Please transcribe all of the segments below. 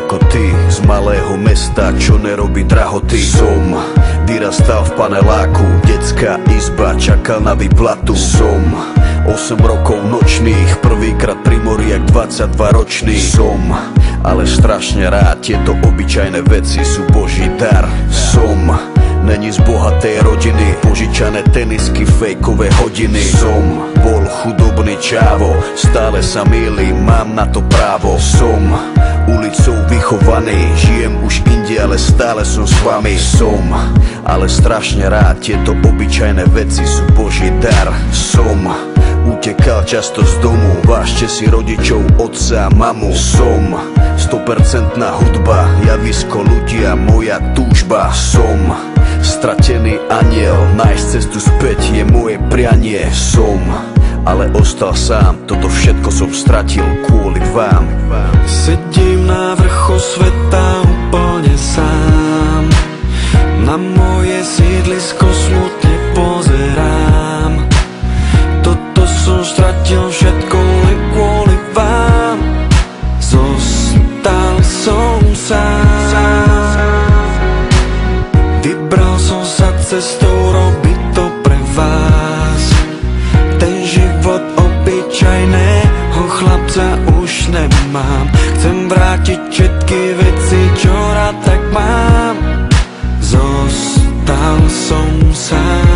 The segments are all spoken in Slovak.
ako ty, z malého mesta, čo nerobí drahoty. Som vyrastal v paneláku, detská izba, čakal na výplatu. Som 8 rokov nočných, prvýkrát pri mori jak 22 ročný. Som ale strašne rád, tieto obyčajné veci sú Boží dar. Som není z bohatej rodiny, požičané tenisky, fejkové hodiny. Som bol chudobný čávo, stále sa mýlim, mám na to právo. Som ulicou vychovaný, žijem už inde, ale stále som s vami. Som ale strašne rád, tieto obyčajné veci sú Boží dar. Som utekal často z domu, vážte si rodičov, otca a mamu. Som 100% hudba, javisko ľudia, moja túžba. Som stratený aniel, nájsť cestu späť je moje prianie. Som ale ostal sám, toto všetko som stratil kvôli vám. Sedím na vrchu sveta úplne sám, na moje sídlisko smutne pozerám. Toto som stratil všetko len kvôli vám. Zostal som sám, vybral som sa cestou robiť to pre vás. Ten život obyčajného chlapca už nemám. Chcem vrátiť všetky veci, čo rád tak mám. Zostal som sám.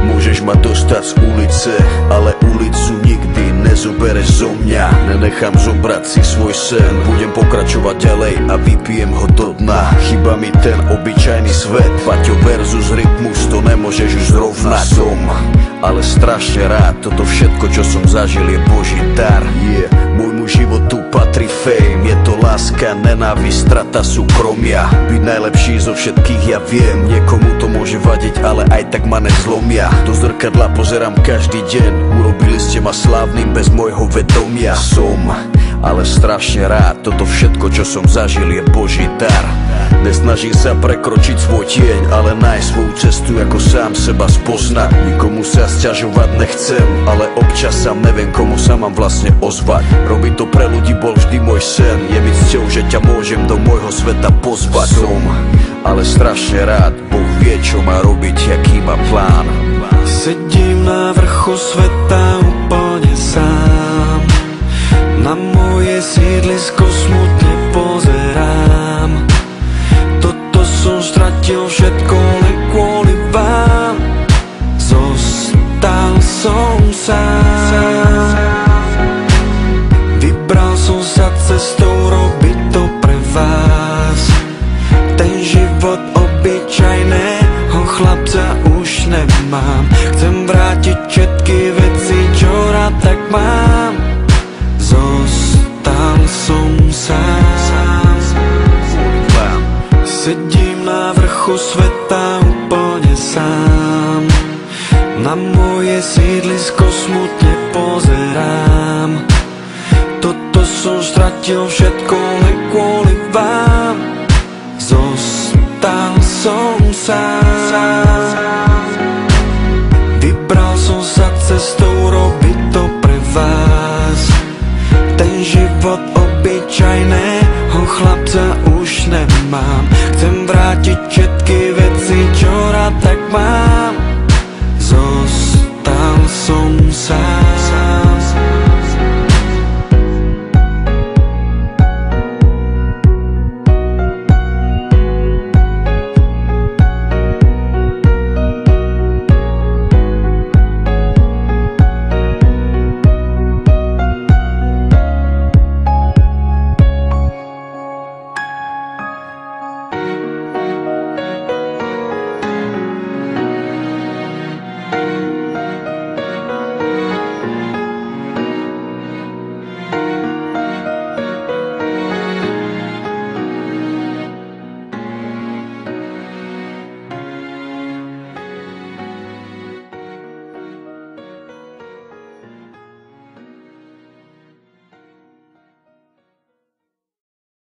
Môžeš ma dostať z ulice, ale ulicu nikdy nezobereš zo mňa. Nenechám zobrať si svoj sen, budem pokračovať ďalej a vypijem ho do dna. Chýba mi ten obyčajný svet, Paťo versus rytmus, to nemôžeš už zrovnať. Som ale strašne rád, toto všetko, čo som zažil, je Boží dar. Môjmu životu patrí fame, je to láska, nenávisť, strata súkromia. Byť najlepší zo všetkých ja viem, niekomu to môže vadiť, ale aj tak ma nezlomia. Do zrkadla pozerám každý deň, urobili ste ma slávnym bez môjho vedomia. Som ale strašne rád, toto všetko, čo som zažil, je Boží dar. Nesnažím sa prekročiť svoj tieň, ale nájsť svoju cestu, ako sám seba spoznať. Nikomu sa sťažovať nechcem, ale občas sám neviem, komu sa mám vlastne ozvať. Robiť to pre ľudí bol vždy môj sen, je mi cťou, že ťa môžem do môjho sveta pozvať. Som ale strašne rád, Boh vie, čo má robiť, aký má plán. Sedím na vrchu sveta úplne sám, na moje sídlisko smutne pozerám. Toto som stratil všetko len kvôli vám. Zostal som sám, vybral som sa cestou robiť to pre vás. Ten život obyčajného chlapca už nemám. Chcem vrátiť všetky veci, čo rád tak mám. Zostal som sám, sedím na vrchu sveta úplne sám, na moje sídlisko smutne pozerám. Toto som stratil všetko len kvôli vám. Zostal som sám, vybral som sa cestou robiť to pre vás. Ten život obyčajného chlapca už nemám. Chcem vrátiť všetky veci, čo rád tak mám.